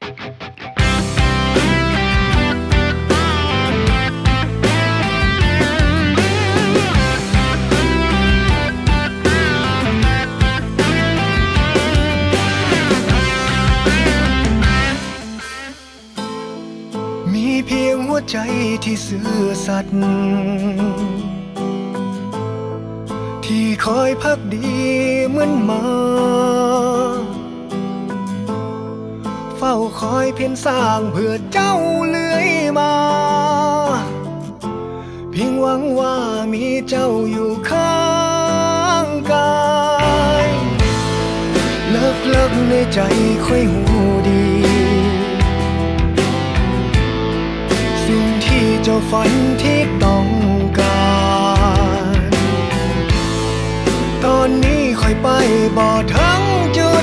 มีเพียงหัวใจที่ซื่อสัตย์ที่คอยพักดีเหมือนมาเฝ้าคอยเพียรสร้างเพื่อเจ้าเลื่อยมาเพียงหวังว่ามีเจ้าอยู่ข้างกายเลิกในใจค่อยหูดีสิ่งที่เจ้าฝันที่ต้องการตอนนี้ค่อยไปบ่ถึง